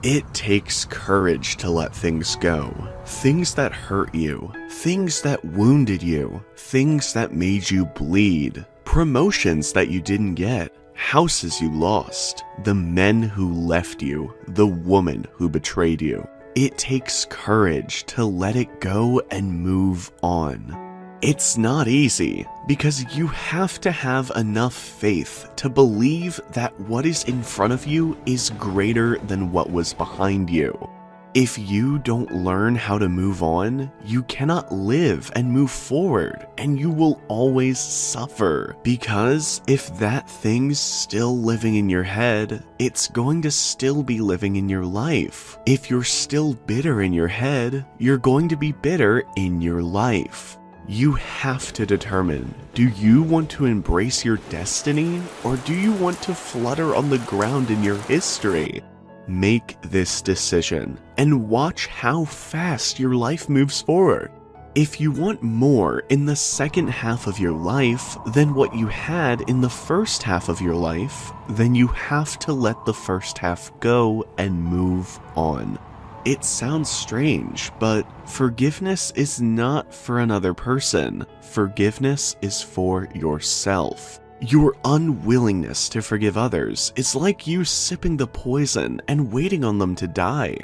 It takes courage to let things go. Things that hurt you, things that wounded you, things that made you bleed, promotions that you didn't get, houses you lost, the men who left you, the woman who betrayed you. It takes courage to let it go and move on. It's not easy, because you have to have enough faith to believe that what is in front of you is greater than what was behind you. If you don't learn how to move on, you cannot live and move forward, and you will always suffer. Because if that thing's still living in your head, it's going to still be living in your life. If you're still bitter in your head, you're going to be bitter in your life. You have to determine, do you want to embrace your destiny, or do you want to flutter on the ground in your history? Make this decision, and watch how fast your life moves forward. If you want more in the second half of your life than what you had in the first half of your life, then you have to let the first half go and move on. It sounds strange, but forgiveness is not for another person. Forgiveness is for yourself. Your unwillingness to forgive others is like you sipping the poison and waiting on them to die.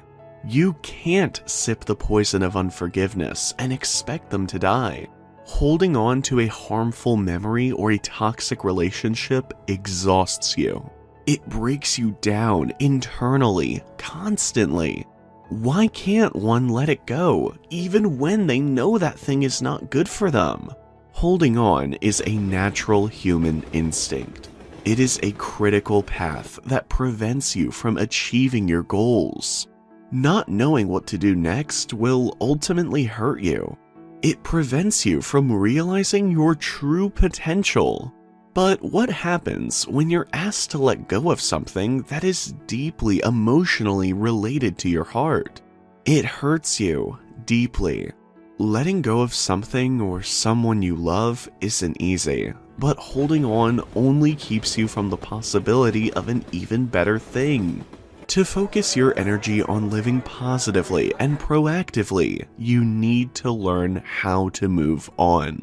You can't sip the poison of unforgiveness and expect them to die. Holding on to a harmful memory or a toxic relationship exhausts you. It breaks you down internally, constantly. Why can't one let it go, even when they know that thing is not good for them? Holding on is a natural human instinct. It is a critical path that prevents you from achieving your goals. Not knowing what to do next will ultimately hurt you. It prevents you from realizing your true potential. But what happens when you're asked to let go of something that is deeply emotionally related to your heart? It hurts you deeply. Letting go of something or someone you love isn't easy, but holding on only keeps you from the possibility of an even better thing. To focus your energy on living positively and proactively, you need to learn how to move on.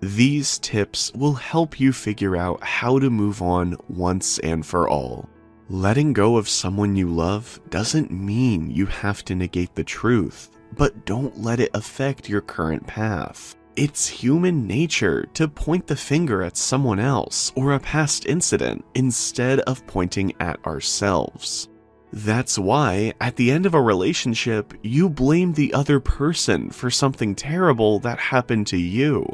These tips will help you figure out how to move on once and for all. Letting go of someone you love doesn't mean you have to negate the truth, but don't let it affect your current path. It's human nature to point the finger at someone else or a past incident instead of pointing at ourselves. That's why, at the end of a relationship, you blame the other person for something terrible that happened to you.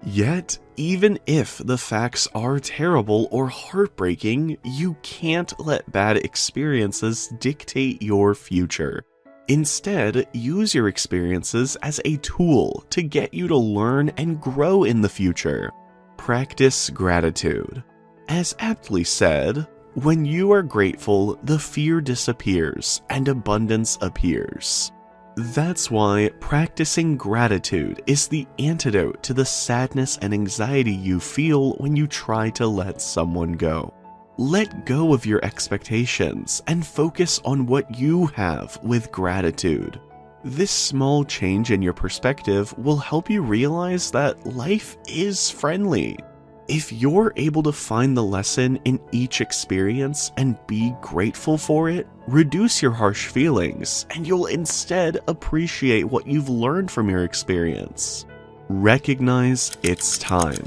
Yet, even if the facts are terrible or heartbreaking, you can't let bad experiences dictate your future. Instead, use your experiences as a tool to get you to learn and grow in the future. Practice gratitude. As aptly said, when you are grateful, the fear disappears and abundance appears. That's why practicing gratitude is the antidote to the sadness and anxiety you feel when you try to let someone go. Let go of your expectations and focus on what you have with gratitude. This small change in your perspective will help you realize that life is friendly. If you're able to find the lesson in each experience and be grateful for it, reduce your harsh feelings, and you'll instead appreciate what you've learned from your experience. Recognize it's time.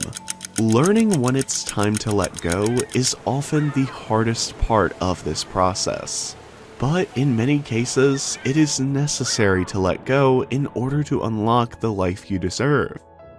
Learning when it's time to let go is often the hardest part of this process. But in many cases, it is necessary to let go in order to unlock the life you deserve.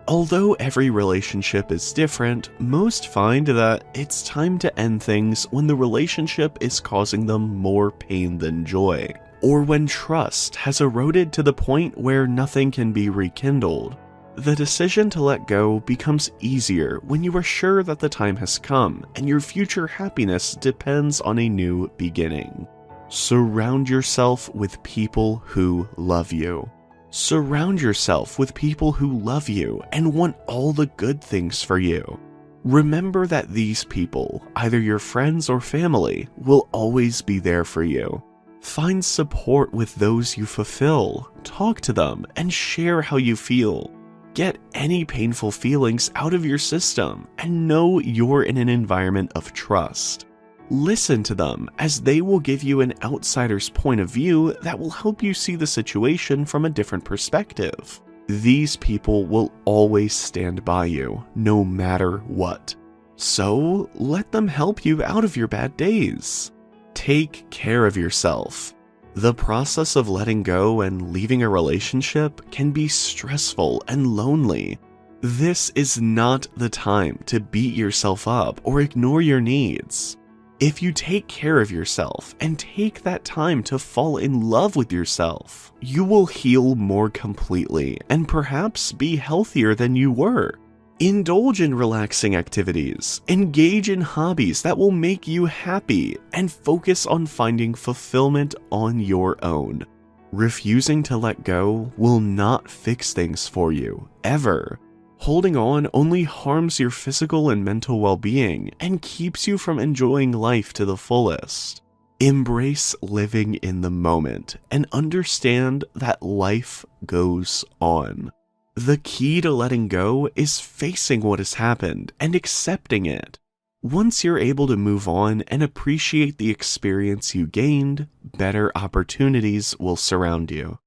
Although every relationship is different, most find that it's time to end things when the relationship is causing them more pain than joy, or when trust has eroded to the point where nothing can be rekindled. The decision to let go becomes easier when you are sure that the time has come and your future happiness depends on a new beginning. Surround yourself with people who love you. Surround yourself with people who love you and want all the good things for you. Remember that these people, either your friends or family, will always be there for you. Find support with those you fulfill, talk to them, and share how you feel. Get any painful feelings out of your system and know you're in an environment of trust. Listen to them, as they will give you an outsider's point of view that will help you see the situation from a different perspective. These people will always stand by you, no matter what. So let them help you out of your bad days. Take care of yourself. The process of letting go and leaving a relationship can be stressful and lonely. This is not the time to beat yourself up or ignore your needs. If you take care of yourself and take that time to fall in love with yourself, you will heal more completely and perhaps be healthier than you were. Indulge in relaxing activities, engage in hobbies that will make you happy, and focus on finding fulfillment on your own. Refusing to let go will not fix things for you, ever. Holding on only harms your physical and mental well-being and keeps you from enjoying life to the fullest. Embrace living in the moment and understand that life goes on. The key to letting go is facing what has happened and accepting it. Once you're able to move on and appreciate the experience you gained, better opportunities will surround you.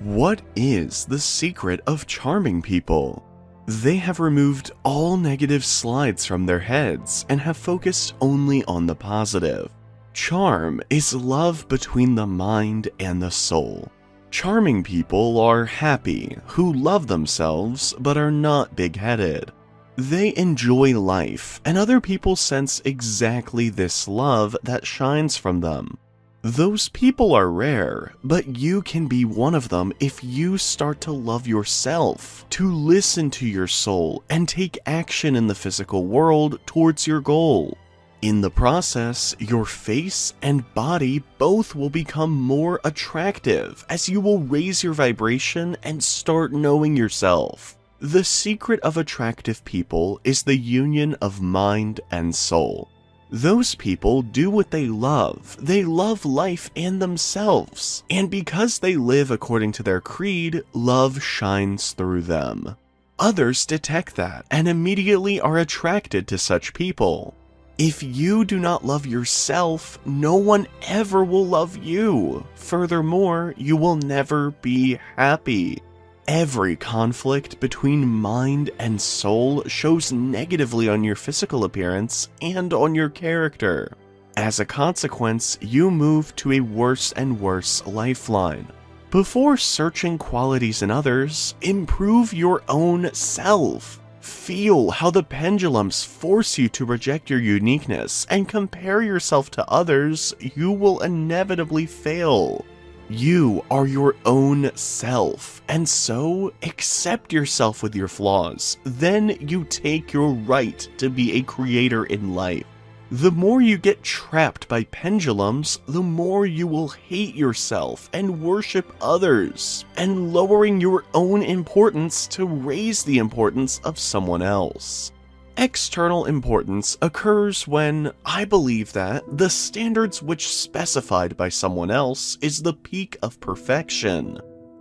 What is the secret of charming people? They have removed all negative slides from their heads and have focused only on the positive. Charm is love between the mind and the soul. Charming people are happy, who love themselves but are not big-headed. They enjoy life, and other people sense exactly this love that shines from them. Those people are rare, but you can be one of them if you start to love yourself, to listen to your soul, and take action in the physical world towards your goal. In the process, your face and body both will become more attractive as you will raise your vibration and start knowing yourself. The secret of attractive people is the union of mind and soul. Those people do what they love life and themselves, and because they live according to their creed, love shines through them. Others detect that and immediately are attracted to such people. If you do not love yourself, no one ever will love you. Furthermore, you will never be happy. Every conflict between mind and soul shows negatively on your physical appearance and on your character. As a consequence, you move to a worse and worse lifeline. Before searching qualities in others, improve your own self. Feel how the pendulums force you to reject your uniqueness and compare yourself to others. You will inevitably fail. You are your own self, and so accept yourself with your flaws. Then you take your right to be a creator in life. The more you get trapped by pendulums, the more you will hate yourself and worship others, and lowering your own importance to raise the importance of someone else. External importance occurs when I believe that the standards which specified by someone else is the peak of perfection.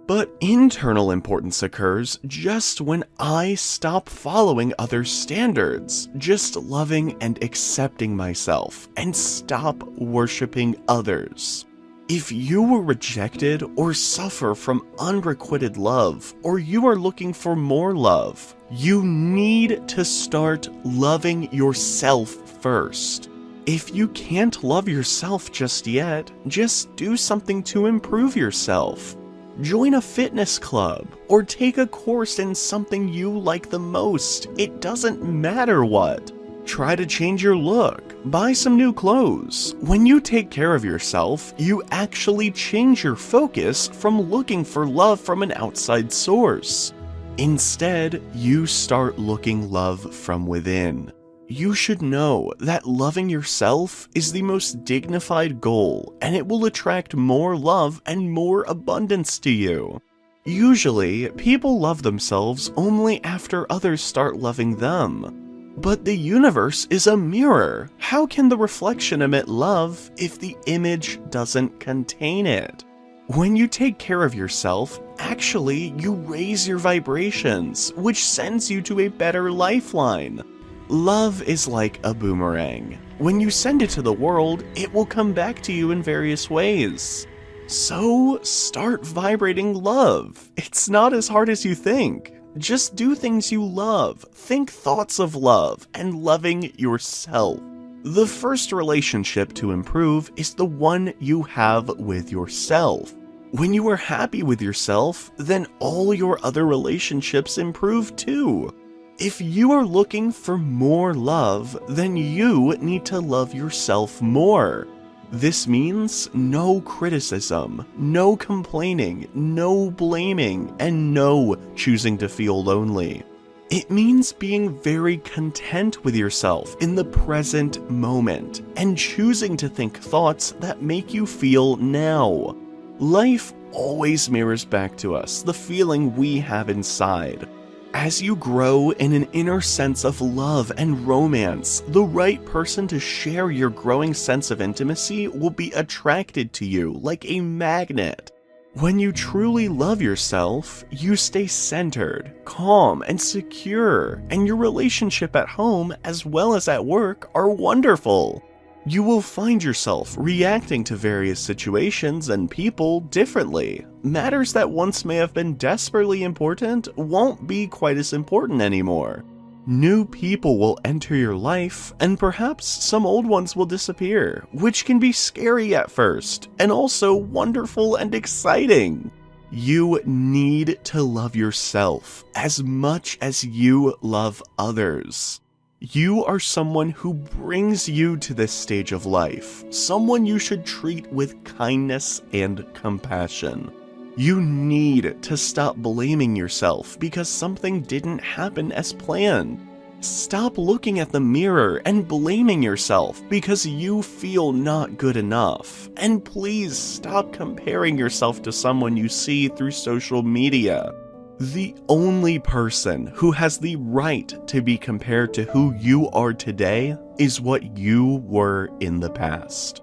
But internal importance occurs just when I stop following others' standards, just loving and accepting myself, and stop worshiping others. If you were rejected or suffer from unrequited love, or you are looking for more love, you need to start loving yourself first. If you can't love yourself just yet, just do something to improve yourself. Join a fitness club, or take a course in something you like the most. It doesn't matter what. Try to change your look. Buy some new clothes. When you take care of yourself, you actually change your focus from looking for love from an outside source. Instead, you start looking love from within. You should know that loving yourself is the most dignified goal, and it will attract more love and more abundance to you. Usually, people love themselves only after others start loving them. But the universe is a mirror. How can the reflection emit love if the image doesn't contain it? When you take care of yourself, actually, you raise your vibrations, which sends you to a better lifeline. Love is like a boomerang. When you send it to the world, it will come back to you in various ways. So, start vibrating love. It's not as hard as you think. Just do things you love, think thoughts of love, and loving yourself. The first relationship to improve is the one you have with yourself. When you are happy with yourself, then all your other relationships improve too. If you are looking for more love, then you need to love yourself more. This means no criticism, no complaining, no blaming, and no choosing to feel lonely. It means being very content with yourself in the present moment and choosing to think thoughts that make you feel now. Life always mirrors back to us the feeling we have inside. As you grow in an inner sense of love and romance, the right person to share your growing sense of intimacy will be attracted to you like a magnet. When you truly love yourself, you stay centered, calm, and secure, and your relationship at home as well as at work are wonderful. You will find yourself reacting to various situations and people differently. Matters that once may have been desperately important won't be quite as important anymore. New people will enter your life, and perhaps some old ones will disappear, which can be scary at first, and also wonderful and exciting. You need to love yourself as much as you love others. You are someone who brings you to this stage of life, someone you should treat with kindness and compassion. You need to stop blaming yourself because something didn't happen as planned. Stop looking at the mirror and blaming yourself because you feel not good enough. And please stop comparing yourself to someone you see through social media. The only person who has the right to be compared to who you are today is what you were in the past.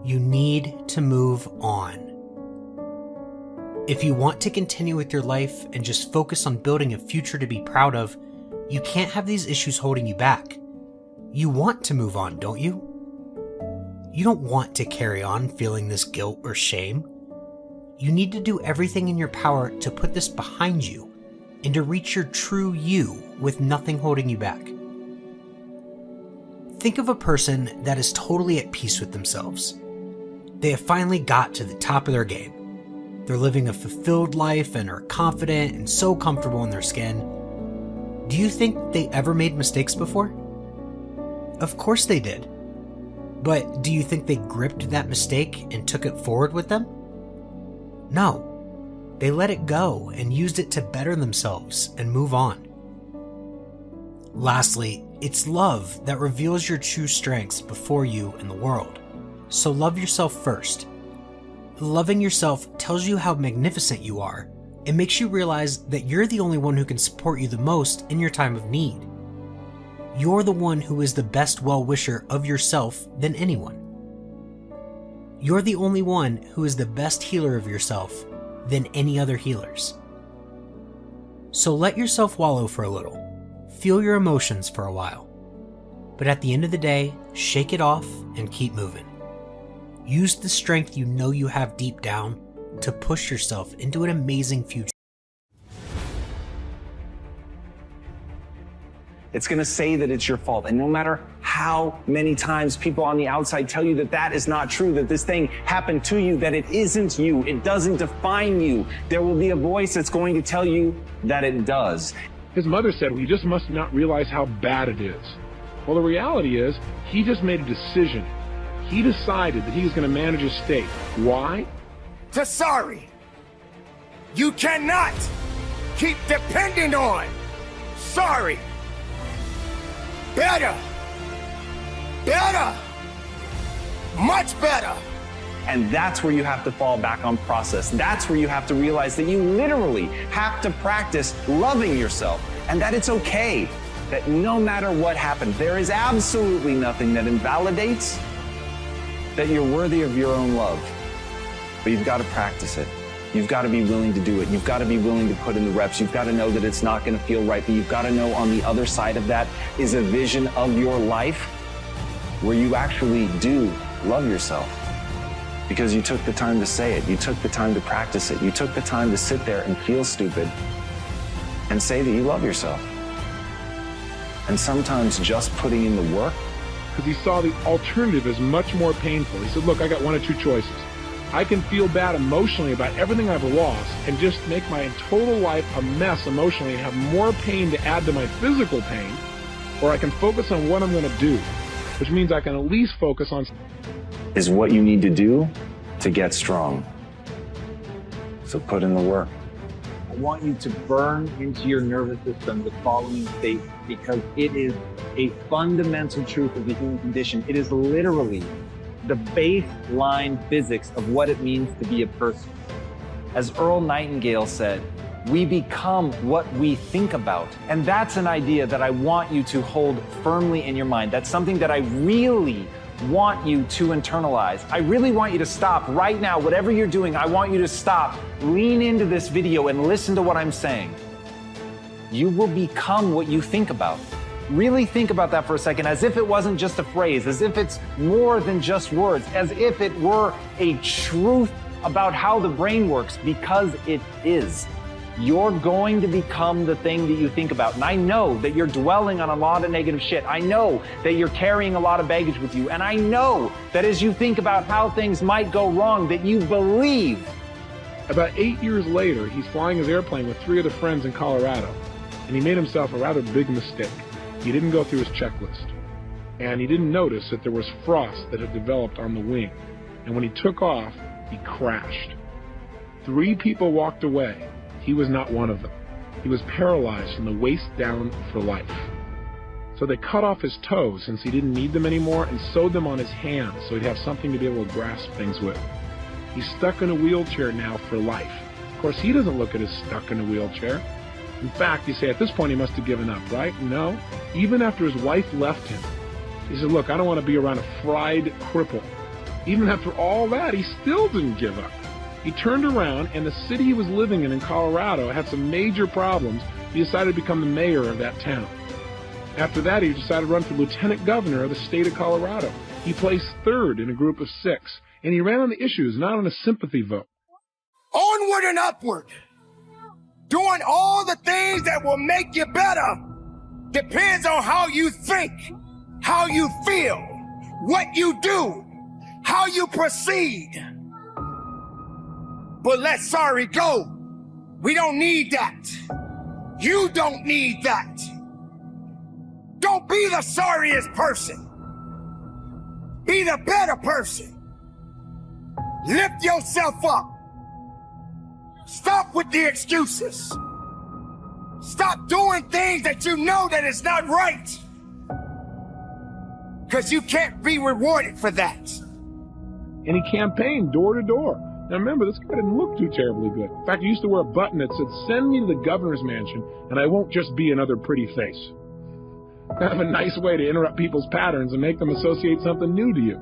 You need to move on. If you want to continue with your life and just focus on building a future to be proud of, you can't have these issues holding you back. You want to move on, don't you? You don't want to carry on feeling this guilt or shame. You need to do everything in your power to put this behind you and to reach your true you with nothing holding you back. Think of a person that is totally at peace with themselves. They have finally got to the top of their game. They're living a fulfilled life and are confident and so comfortable in their skin. Do you think they ever made mistakes before? Of course they did. But do you think they gripped that mistake and took it forward with them? No. They let it go and used it to better themselves and move on. Lastly, it's love that reveals your true strengths before you and the world. So love yourself first. Loving yourself tells you how magnificent you are. It makes you realize that you're the only one who can support you the most in your time of need. You're the one who is the best well-wisher of yourself than anyone. You're the only one who is the best healer of yourself than any other healers. So let yourself wallow for a little. Feel your emotions for a while. But at the end of the day, shake it off and keep moving. Use the strength you know you have deep down to push yourself into an amazing future. It's going to say that it's your fault. And no matter how many times people on the outside tell you that that is not true, that this thing happened to you, that it isn't you, it doesn't define you, there will be a voice that's going to tell you that it does. His mother said, well, you just must not realize how bad it is. Well, the reality is, he just made a decision. He decided that he was going to manage his state. Why? To sorry. You cannot keep depending on sorry. Better. Better. Much better. And that's where you have to fall back on process. That's where you have to realize that you literally have to practice loving yourself and that it's okay. that no matter what happens, there is absolutely nothing that invalidates that you're worthy of your own love. But you've got to practice it. You've got to be willing to do it. You've got to be willing to put in the reps. You've got to know that it's not going to feel right, but you've got to know on the other side of that is a vision of your life where you actually do love yourself. Because you took the time to say it. You took the time to practice it. You took the time to sit there and feel stupid and say that you love yourself. And sometimes just putting in the work. Because he saw the alternative as much more painful. He said, look, I got one of two choices. I can feel bad emotionally about everything I've lost and just make my total life a mess emotionally and have more pain to add to my physical pain, or I can focus on what I'm going to do, which means I can at least focus on is what you need to do to get strong. So put in the work. I want you to burn into your nervous system the following statement, because it is a fundamental truth of the human condition. It is literally the baseline physics of what it means to be a person. As Earl Nightingale said, we become what we think about. And that's an idea that I want you to hold firmly in your mind. That's something that I really want you to internalize. I really want you to stop right now. Whatever you're doing, I want you to stop, lean into this video and listen to what I'm saying. You will become what you think about. Really think about that for a second, as if it wasn't just a phrase, as if it's more than just words, as if it were a truth about how the brain works, because it is. You're going to become the thing that you think about. And I know that you're dwelling on a lot of negative shit. I know that you're carrying a lot of baggage with you. And I know that as you think about how things might go wrong, that you believe. About 8 years later, he's flying his airplane with 3 other friends in Colorado, and he made himself a rather big mistake. He didn't go through his checklist, and he didn't notice that there was frost that had developed on the wing. And when he took off, he crashed. 3 people walked away. He was not one of them. He was paralyzed from the waist down for life. So they cut off his toes since he didn't need them anymore and sewed them on his hands so he'd have something to be able to grasp things with. He's stuck in a wheelchair now for life. Of course, he doesn't look at as stuck in a wheelchair. In fact, you say at this point he must have given up, right? No. Even after his wife left him, he said, look, I don't want to be around a fried cripple. Even after all that, he still didn't give up. He turned around, and the city he was living in Colorado had some major problems. He decided to become the mayor of that town. After that, he decided to run for lieutenant governor of the state of Colorado. He placed 3rd in a group of 6, and he ran on the issues, not on a sympathy vote. Onward and upward. Doing all the things that will make you better depends on how you think, how you feel, what you do, how you proceed. But let sorry go. We don't need that. You don't need that. Don't be the sorriest person. Be the better person. Lift yourself up. Stop with the excuses. Stop doing things that you know that is not right. Because you can't be rewarded for that. And he campaigned door to door. Now remember, this guy didn't look too terribly good. In fact, he used to wear a button that said, send me to the governor's mansion and I won't just be another pretty face. Kind of a nice way to interrupt people's patterns and make them associate something new to you.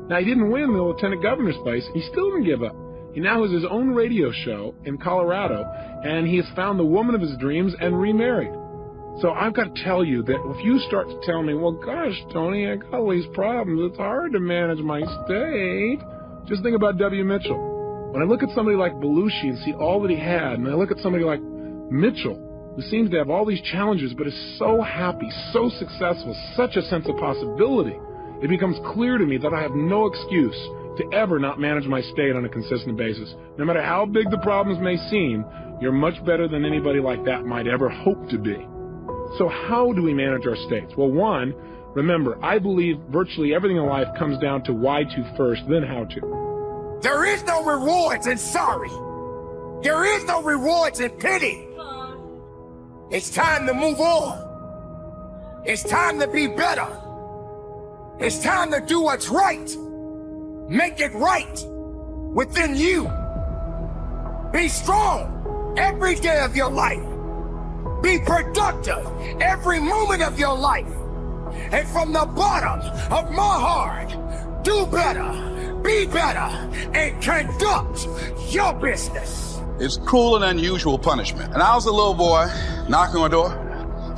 Now, he didn't win the lieutenant governor's place. He still didn't give up. He now has his own radio show in Colorado, and he has found the woman of his dreams and remarried. So I've got to tell you that if you start to tell me, well, gosh, Tony, I got all these problems. It's hard to manage my state. Just think about W. Mitchell. When I look at somebody like Belushi and see all that he had, and I look at somebody like Mitchell, who seems to have all these challenges but is so happy, so successful, such a sense of possibility, it becomes clear to me that I have no excuse to ever not manage my state on a consistent basis. No matter how big the problems may seem, you're much better than anybody like that might ever hope to be. So how do we manage our states? Well, one, remember, I believe virtually everything in life comes down to why to first, then how to. There is no rewards in sorry. There is no rewards in pity. It's time to move on. It's time to be better. It's time to do what's right. Make it right within you. Be strong every day of your life. Be productive every moment of your life. And from the bottom of my heart, do better, be better, and conduct your business. It's cruel and unusual punishment. And I was a little boy knocking on a door.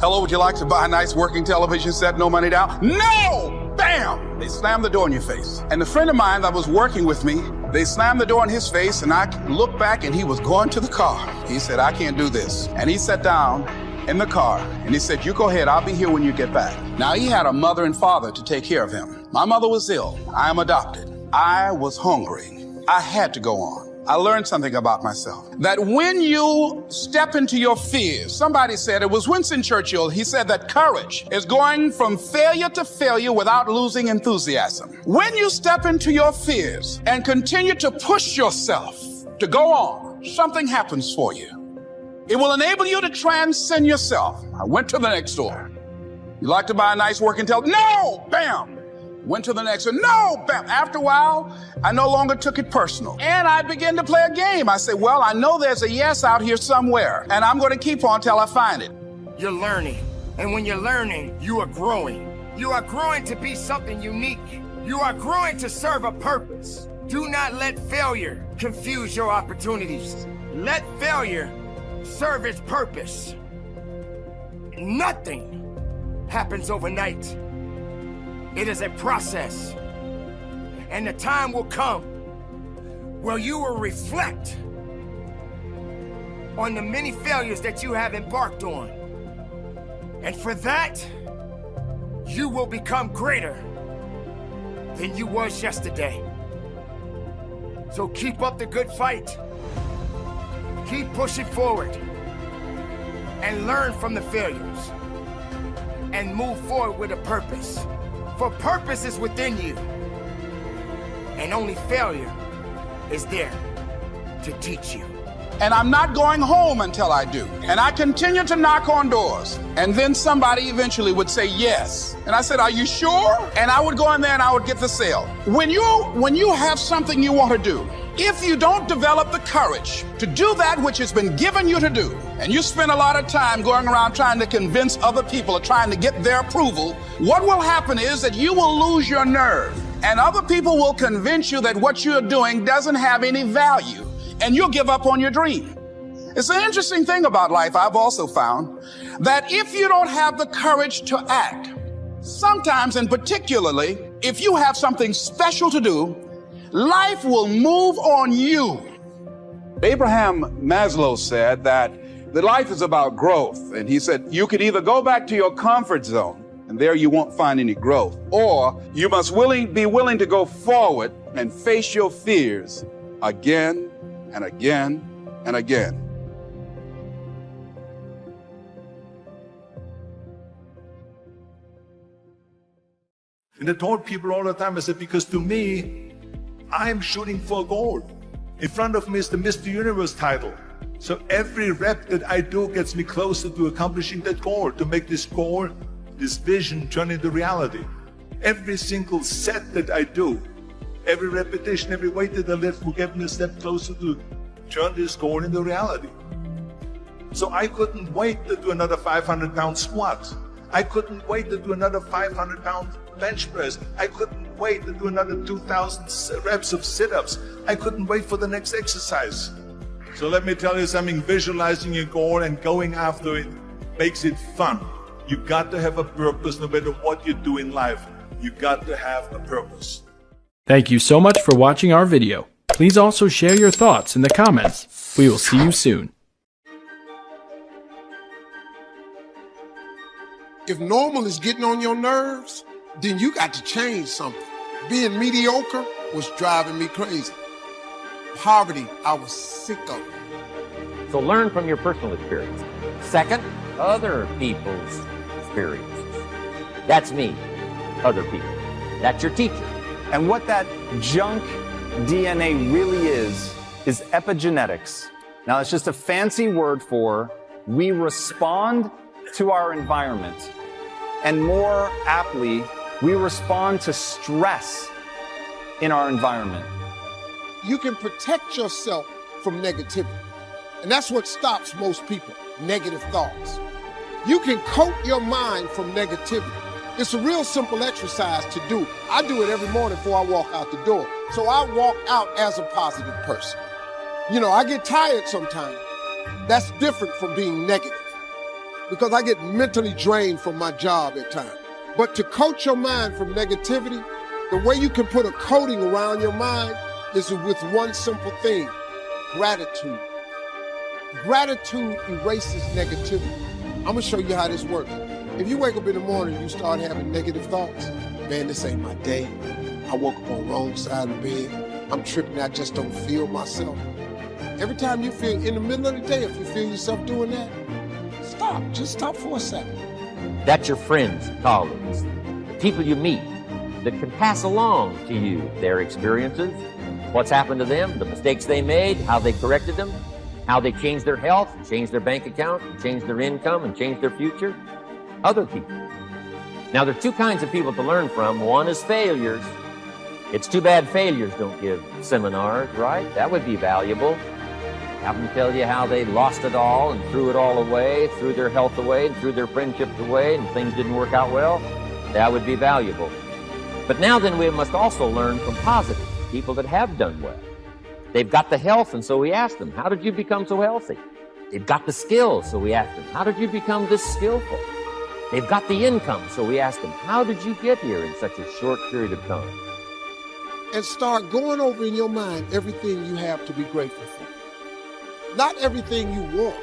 Hello, would you like to buy a nice working television set? No money down? No! Bam! They slammed the door in your face. And a friend of mine that was working with me, they slammed the door in his face, and I looked back and he was going to the car. He said, I can't do this. And he sat down in the car and he said, you go ahead, I'll be here when you get back. Now he had a mother and father to take care of him. My mother was ill. I am adopted. I was hungry. I had to go on. I learned something about myself. That when you step into your fears, somebody said, it was Winston Churchill, he said that courage is going from failure to failure without losing enthusiasm. When you step into your fears and continue to push yourself to go on, something happens for you. It will enable you to transcend yourself. I went to the next door. You like to buy a nice working television? No! Bam! Went to the next one. No! Bam! After a while, I no longer took it personal. And I began to play a game. I said, well, I know there's a yes out here somewhere, and I'm going to keep on till I find it. You're learning. And when you're learning, you are growing. You are growing to be something unique. You are growing to serve a purpose. Do not let failure confuse your opportunities. Let failure serve its purpose. Nothing happens overnight. It is a process. And the time will come where you will reflect on the many failures that you have embarked on. And for that, you will become greater than you was yesterday. So keep up the good fight. Keep pushing forward and learn from the failures and move forward with a purpose. For purpose is within you, and only failure is there to teach you. And I'm not going home until I do. And I continue to knock on doors. And then somebody eventually would say yes. And I said, are you sure? And I would go in there and I would get the sale. When you have something you want to do, if you don't develop the courage to do that which has been given you to do, and you spend a lot of time going around trying to convince other people or trying to get their approval, what will happen is that you will lose your nerve. And other people will convince you that what you're doing doesn't have any value. And you'll give up on your dream. It's an interesting thing about life, I've also found, that if you don't have the courage to act, sometimes and particularly if you have something special to do, life will move on you. Abraham Maslow said that life is about growth. And he said, you can either go back to your comfort zone, and there you won't find any growth, or you must be willing to go forward and face your fears again and again and again. And I told people all the time, I said, because to me, I'm shooting for a goal. In front of me is the Mr. Universe title. So every rep that I do gets me closer to accomplishing that goal, to make this goal, this vision turn into reality. Every single set that I do, every repetition, every weight that I lift will get me a step closer to turn this goal into reality. So I couldn't wait to do another 500-pound squat. I couldn't wait to do another 500-pound bench press. I couldn't wait to do another 2,000 reps of sit-ups. I couldn't wait for the next exercise. So let me tell you something, visualizing your goal and going after it makes it fun. You got to have a purpose no matter what you do in life. You got to have a purpose. Thank you so much for watching our video. Please also share your thoughts in the comments. We will see you soon. If normal is getting on your nerves, then you got to change something. Being mediocre was driving me crazy. Poverty, I was sick of it. So learn from your personal experience. Second, other people's experiences. That's me, other people. That's your teacher. And what that junk DNA really is epigenetics. Now, it's just a fancy word for we respond to our environment, and more aptly, we respond to stress in our environment. You can protect yourself from negativity. And that's what stops most people, negative thoughts. You can coat your mind from negativity. It's a real simple exercise to do. I do it every morning before I walk out the door. So I walk out as a positive person. You know, I get tired sometimes. That's different from being negative because I get mentally drained from my job at times. But to coat your mind from negativity, the way you can put a coating around your mind is with one simple thing: gratitude. Gratitude erases negativity. I'm gonna show you how this works. If you wake up in the morning and you start having negative thoughts, man, this ain't my day. I woke up on the wrong side of the bed. I'm tripping, I just don't feel myself. Every time you feel in the middle of the day, if you feel yourself doing that, stop, just stop for a second. That's your friends, colleagues, the people you meet that can pass along to you their experiences, what's happened to them, the mistakes they made, how they corrected them, how they changed their health, changed their bank account, changed their income, and changed their future. Other people. Now, there are two kinds of people to learn from. One is failures. It's too bad failures don't give seminars, right? That would be valuable. Have them tell you how they lost it all and threw it all away, threw their health away, and threw their friendships away, and things didn't work out well. That would be valuable. But now then, we must also learn from positive people that have done well. They've got the health, and so we ask them, how did you become so healthy? They've got the skills, so we ask them, how did you become this skillful? They've got the income, so we ask them, how did you get here in such a short period of time? And start going over in your mind everything you have to be grateful for. Not everything you want,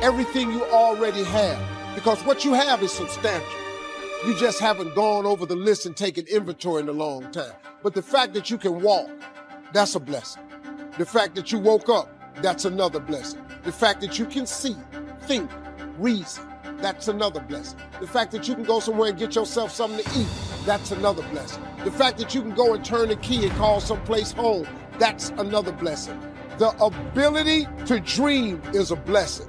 everything you already have, because what you have is substantial. You just haven't gone over the list and taken inventory in a long time. But the fact that you can walk, that's a blessing. The fact that you woke up, that's another blessing. The fact that you can see, think, reason, that's another blessing. The fact that you can go somewhere and get yourself something to eat, that's another blessing. The fact that you can go and turn the key and call someplace home, that's another blessing. The ability to dream is a blessing.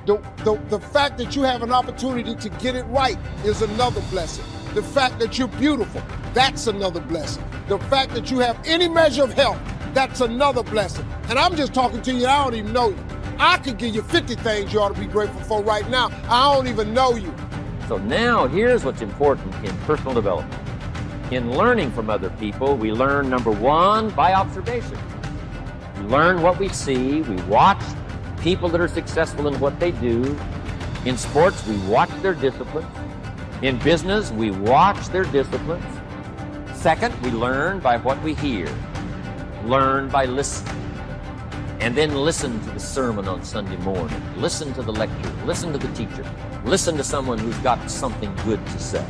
The fact that you have an opportunity to get it right is another blessing. The fact that you're beautiful, that's another blessing. The fact that you have any measure of health, that's another blessing. And I'm just talking to you, I don't even know you. I could give you 50 things you ought to be grateful for right now. I don't even know you. So now here's what's important in personal development. In learning from other people, we learn, number one, by observation. We learn what we see. We watch people that are successful in what they do. In sports, we watch their disciplines. In business, we watch their disciplines. Second, we learn by what we hear. Learn by listening. And then listen to the sermon on Sunday morning. Listen to the lecture. Listen to the teacher. Listen to someone who's got something good to say.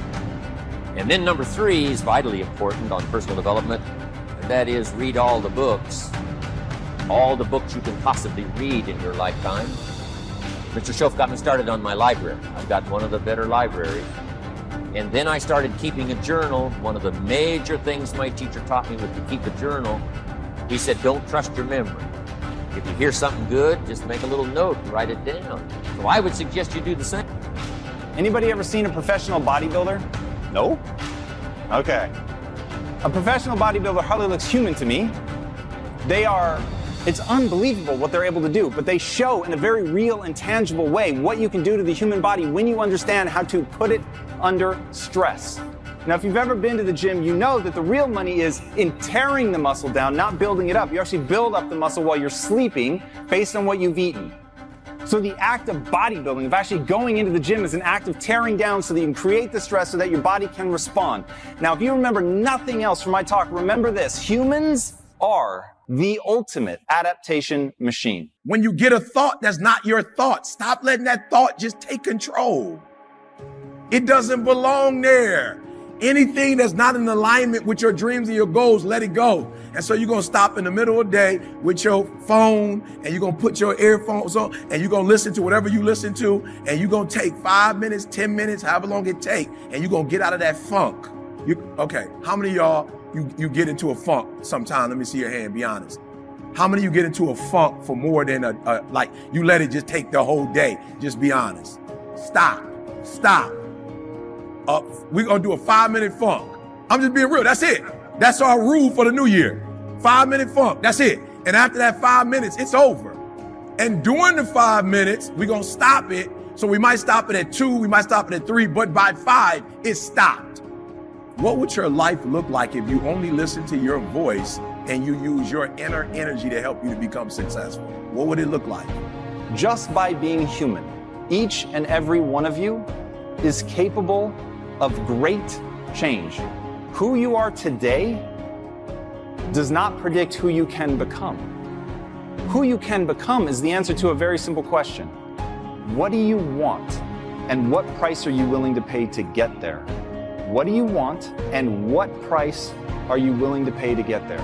And then number three is vitally important on personal development, and that is read all the books. All the books you can possibly read in your lifetime. Mr. Schoaf got me started on my library. I've got one of the better libraries. And then I started keeping a journal. One of the major things my teacher taught me was to keep a journal. He said, don't trust your memory. If you hear something good, just make a little note and write it down. So I would suggest you do the same. Anybody ever seen a professional bodybuilder? No? Okay. A professional bodybuilder hardly looks human to me. It's unbelievable what they're able to do, but they show in a very real and tangible way what you can do to the human body when you understand how to put it under stress. Now, if you've ever been to the gym, you know that the real money is in tearing the muscle down, not building it up. You actually build up the muscle while you're sleeping based on what you've eaten. So the act of bodybuilding, of actually going into the gym, is an act of tearing down so that you can create the stress so that your body can respond. Now, if you remember nothing else from my talk, remember this: humans are the ultimate adaptation machine. When you get a thought that's not your thought, stop letting that thought just take control. It doesn't belong there. Anything that's not in alignment with your dreams and your goals, let it go. And so you're going to stop in the middle of the day with your phone, and you're going to put your earphones on, and you're going to listen to whatever you listen to, and you're going to take 5 minutes, 10 minutes, however long it takes, and you're going to get out of that funk. Okay, how many of y'all, you get into a funk sometime? Let me see your hand, be honest. How many of you get into a funk for more than like you let it just take the whole day? Just be honest. Stop. We're going to do a 5-minute funk. I'm just being real. That's it. That's our rule for the new year. 5-minute funk. That's it. And after that 5 minutes, it's over. And during the 5 minutes, we're going to stop it. So we might stop it at 2, we might stop it at 3, but by 5, it's stopped. What would your life look like if you only listen to your voice and you use your inner energy to help you to become successful? What would it look like? Just by being human, each and every one of you is capable of great change. Who you are today does not predict who you can become. Who you can become is the answer to a very simple question. What do you want? And what price are you willing to pay to get there? What do you want? And what price are you willing to pay to get there?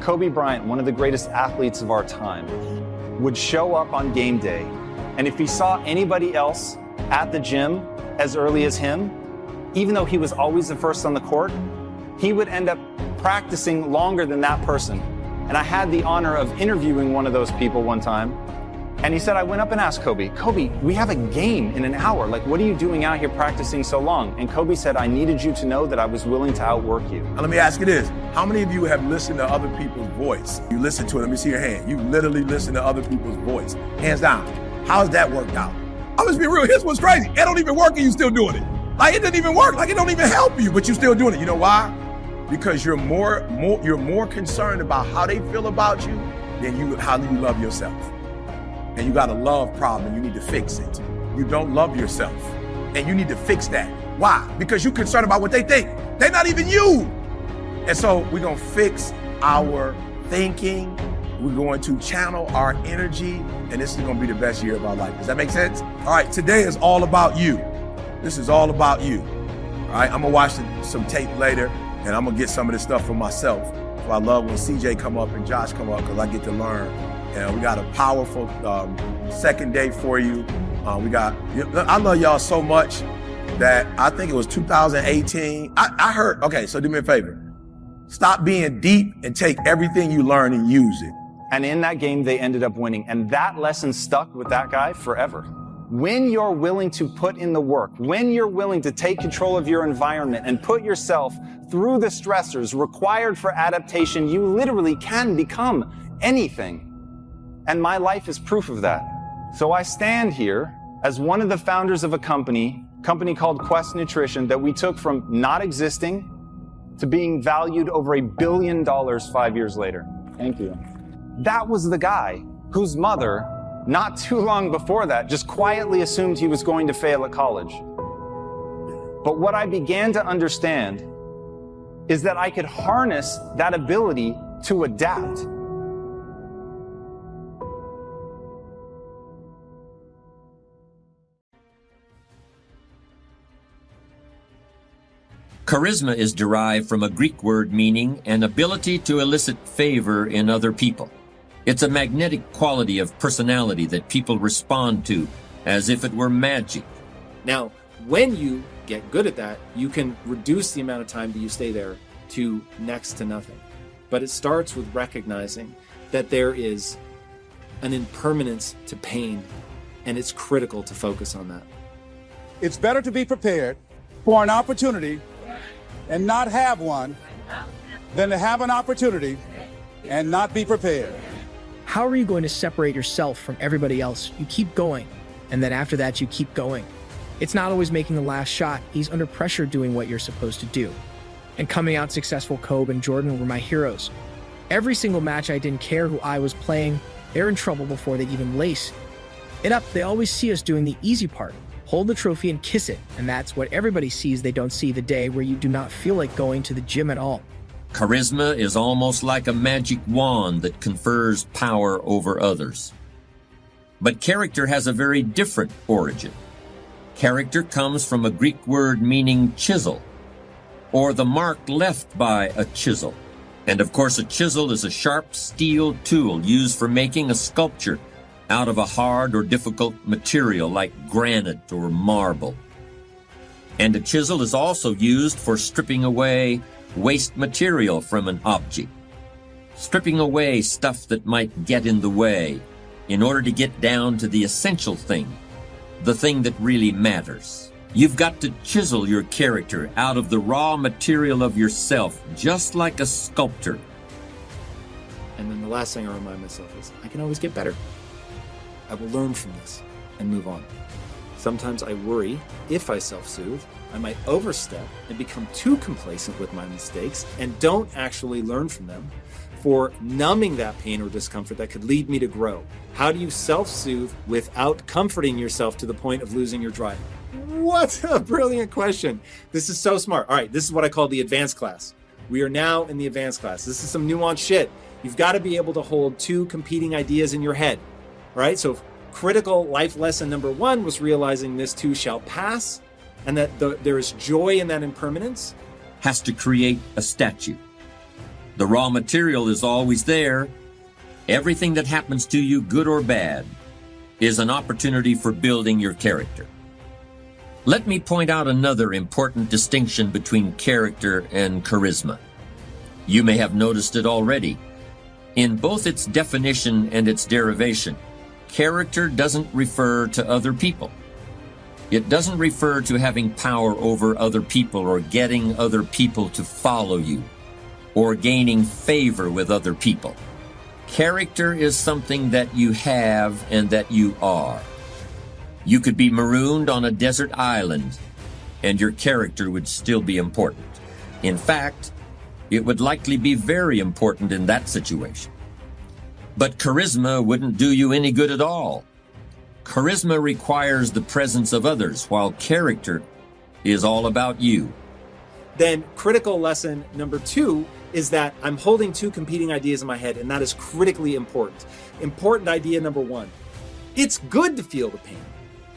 Kobe Bryant, one of the greatest athletes of our time, would show up on game day, and if he saw anybody else at the gym as early as him, even though he was always the first on the court, he would end up practicing longer than that person. And I had the honor of interviewing one of those people one time, and he said, I went up and asked Kobe, we have a game in an hour. Like, what are you doing out here practicing so long? And Kobe said, I needed you to know that I was willing to outwork you. Now let me ask you this. How many of you have listened to other people's voice? You listen to it, let me see your hand. You literally listen to other people's voice. Hands down. How's that worked out? I'm just being real, here's what's crazy. It don't even work and you still doing it. Like, it doesn't even work, like it don't even help you, but you still doing it. You know why? Because you're more concerned about how they feel about you than how you love yourself. And you got a love problem, you need to fix it. You don't love yourself, and you need to fix that. Why? Because you're concerned about what they think. They're not even you. And so we're gonna fix our thinking, we're going to channel our energy, and this is gonna be the best year of our life. Does that make sense? All right, today is all about you. This is all about you. All right, I'm gonna watch some tape later, and I'm gonna get some of this stuff for myself. So I love when CJ come up and Josh come up, because I get to learn. And we got a powerful second day for you. I love y'all so much that I think it was 2018. I heard, okay, so do me a favor. Stop being deep and take everything you learn and use it. And in that game, they ended up winning. And that lesson stuck with that guy forever. When you're willing to put in the work, when you're willing to take control of your environment and put yourself through the stressors required for adaptation, you literally can become anything. And my life is proof of that. So I stand here as one of the founders of a company called Quest Nutrition that we took from not existing to being valued over $1 billion 5 years later. Thank you. That was the guy whose mother, not too long before that, just quietly assumed he was going to fail at college. But what I began to understand is that I could harness that ability to adapt. Charisma is derived from a Greek word meaning an ability to elicit favor in other people. It's a magnetic quality of personality that people respond to as if it were magic. Now, when you get good at that, you can reduce the amount of time that you stay there to next to nothing. But it starts with recognizing that there is an impermanence to pain, and it's critical to focus on that. It's better to be prepared for an opportunity and not have one than to have an opportunity and not be prepared. How are you going to separate yourself from everybody else? You keep going, and then after that you keep going. It's not always making the last shot. He's under pressure doing what you're supposed to do. And coming out successful, Kobe and Jordan were my heroes. Every single match, I didn't care who I was playing. They're in trouble before they even lace it up. They always see us doing the easy part. Hold the trophy and kiss it, and that's what everybody sees. They don't see the day where you do not feel like going to the gym at all. Charisma is almost like a magic wand that confers power over others. But character has a very different origin. Character comes from a Greek word meaning chisel, or the mark left by a chisel. And of course, a chisel is a sharp steel tool used for making a sculpture out of a hard or difficult material like granite or marble. And a chisel is also used for stripping away waste material from an object, stripping away stuff that might get in the way in order to get down to the essential thing, the thing that really matters. You've got to chisel your character out of the raw material of yourself, just like a sculptor. And then the last thing I remind myself is, I can always get better. I will learn from this and move on. Sometimes I worry if I self-soothe, I might overstep and become too complacent with my mistakes and don't actually learn from them, for numbing that pain or discomfort that could lead me to grow. How do you self-soothe without comforting yourself to the point of losing your drive? What a brilliant question. This is so smart. All right, this is what I call the advanced class. We are now in the advanced class. This is some nuanced shit. You've got to be able to hold two competing ideas in your head. All right, so critical life lesson number 1 was realizing this too shall pass, and that there is joy in that impermanence. Has to create a statue. The raw material is always there. Everything that happens to you, good or bad, is an opportunity for building your character. Let me point out another important distinction between character and charisma. You may have noticed it already. In both its definition and its derivation, character doesn't refer to other people. It doesn't refer to having power over other people or getting other people to follow you or gaining favor with other people. Character is something that you have and that you are. You could be marooned on a desert island and your character would still be important. In fact, it would likely be very important in that situation. But charisma wouldn't do you any good at all. Charisma requires the presence of others, while character is all about you. Then critical lesson number 2 is that I'm holding two competing ideas in my head, and that is critically important. Important idea number 1. It's good to feel the pain.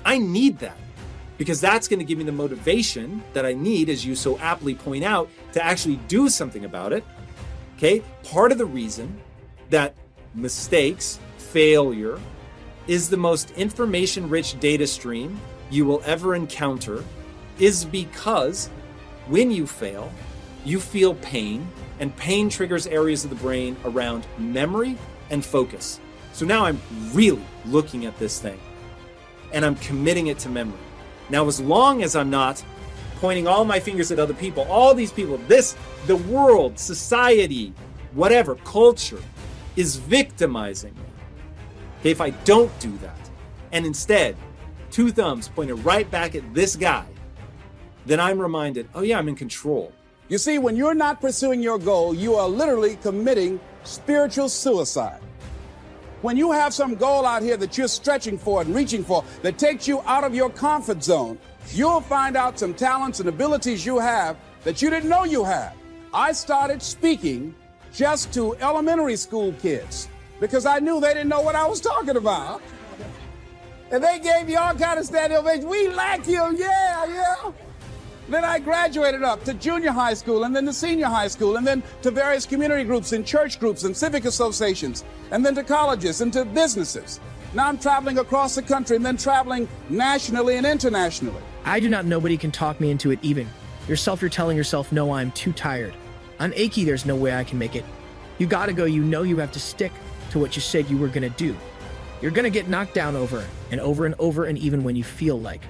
I need that because that's going to give me the motivation that I need, as you so aptly point out, to actually do something about it. Okay? Part of the reason that mistakes, failure, is the most information-rich data stream you will ever encounter is because when you fail, you feel pain, and pain triggers areas of the brain around memory and focus. So now I'm really looking at this thing, and I'm committing it to memory. Now, as long as I'm not pointing all my fingers at other people, all these people, the world, society, whatever, culture, is victimizing me. Okay, if I don't do that, and instead, 2 thumbs pointed right back at this guy, then I'm reminded, oh yeah, I'm in control. You see, when you're not pursuing your goal, you are literally committing spiritual suicide. When you have some goal out here that you're stretching for and reaching for that takes you out of your comfort zone, you'll find out some talents and abilities you have that you didn't know you had. I started speaking just to elementary school kids because I knew they didn't know what I was talking about. And they gave me all kind of standing ovation. We like you, yeah. Then I graduated up to junior high school and then to senior high school and then to various community groups and church groups and civic associations and then to colleges and to businesses. Now I'm traveling across the country and then traveling nationally and internationally. I do not nobody can talk me into it even. Yourself, you're telling yourself, no, I'm too tired. I'm achy, there's no way I can make it. You gotta go, you know you have to stick to what you said you were gonna do. You're gonna get knocked down over and over and over and even when you feel like.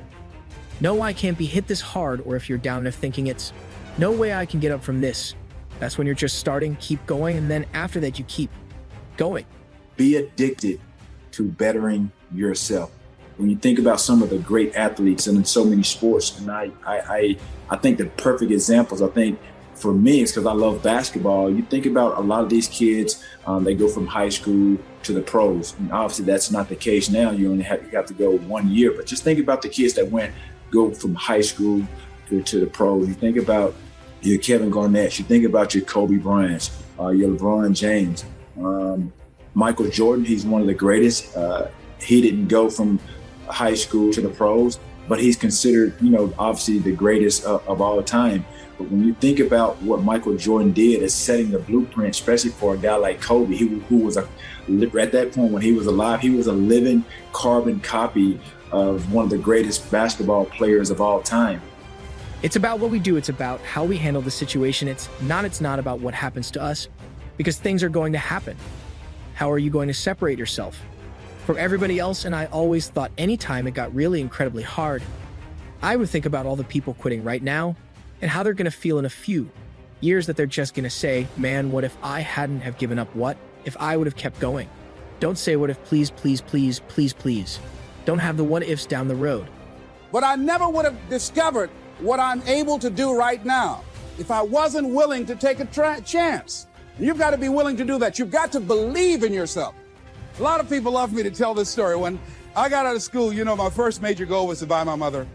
No, I can't be hit this hard, or if you're down to thinking it's, no way I can get up from this. That's when you're just starting, keep going, and then after that you keep going. Be addicted to bettering yourself. When you think about some of the great athletes and in so many sports, and I think the perfect examples, I think for me, it's because I love basketball. You think about a lot of these kids, they go from high school to the pros. And obviously that's not the case now. You have to go 1 year, but just think about the kids that go from high school to the pros. You think about your Kevin Garnett, you think about your Kobe Bryant, your LeBron James, Michael Jordan. He's one of the greatest. He didn't go from high school to the pros, but he's considered, obviously the greatest of all time. But when you think about what Michael Jordan did as setting the blueprint, especially for a guy like Kobe, who was at that point when he was alive, he was a living carbon copy of one of the greatest basketball players of all time. It's about what we do. It's about how we handle the situation. It's not about what happens to us, because things are going to happen. How are you going to separate yourself from everybody else? And I always thought anytime it got really incredibly hard, I would think about all the people quitting right now and how they're going to feel in a few years, that they're just going to say, man, what if I hadn't have given up? What if I would have kept going? Don't say what if, please, please, please, please, please. Don't have the what ifs down the road. But I never would have discovered what I'm able to do right now if I wasn't willing to take a chance. You've got to be willing to do that. You've got to believe in yourself. A lot of people love me to tell this story. When I got out of school, you know, my first major goal was to buy my mother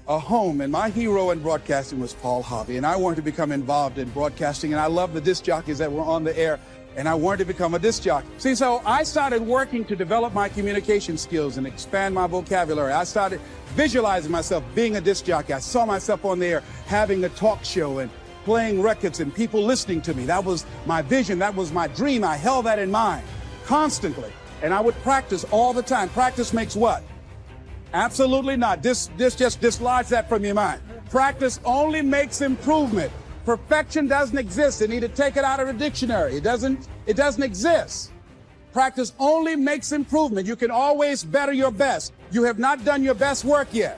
a home, and my hero in broadcasting was Paul Harvey, and I wanted to become involved in broadcasting, and I loved the disc jockeys that were on the air, and I wanted to become a disc jockey. See, so I started working to develop my communication skills and expand my vocabulary. I started visualizing myself being a disc jockey. I saw myself on the air having a talk show and playing records and people listening to me. That was my vision. That was my dream. I held that in mind constantly, and I would practice all the time. Practice makes what? Absolutely not. Just dislodge that from your mind. Practice only makes improvement. Perfection doesn't exist. You need to take it out of the dictionary. It doesn't exist. Practice only makes improvement. You can always better your best. You have not done your best work yet.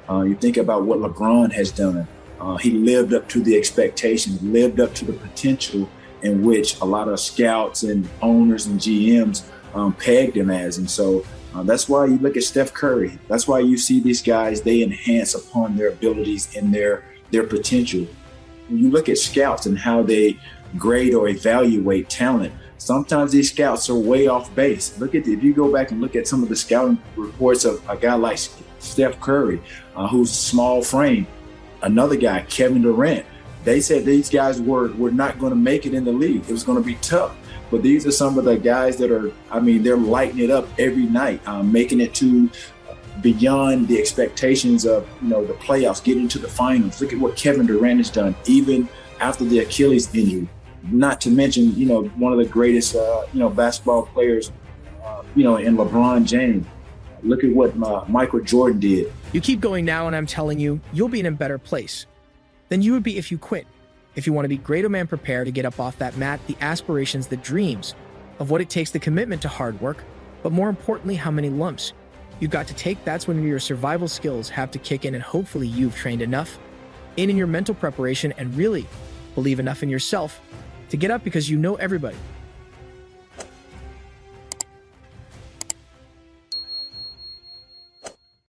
You think about what LeBron has done. He lived up to the expectations, lived up to the potential in which a lot of scouts and owners and GMs pegged him as. And so that's why you look at Steph Curry. That's why you see these guys, they enhance upon their abilities and their potential. When you look at scouts and how they grade or evaluate talent, sometimes these scouts are way off base. If you go back and look at some of the scouting reports of a guy like Steph Curry, who's small frame, another guy, Kevin Durant, they said these guys were not going to make it in the league. It was going to be tough. But these are some of the guys that are, they're lighting it up every night, making it to beyond the expectations of, the playoffs, getting to the finals. Look at what Kevin Durant has done, even after the Achilles injury. Not to mention, one of the greatest, basketball players, in LeBron James. Look at what Michael Jordan did. You keep going now, and I'm telling you, you'll be in a better place than you would be if you quit. If you want to be great, man, prepare to get up off that mat, the aspirations, the dreams of what it takes, the commitment to hard work, but more importantly, how many lumps you've got to take. That's when your survival skills have to kick in, and hopefully you've trained enough in your mental preparation and really believe enough in yourself to get up, because you know everybody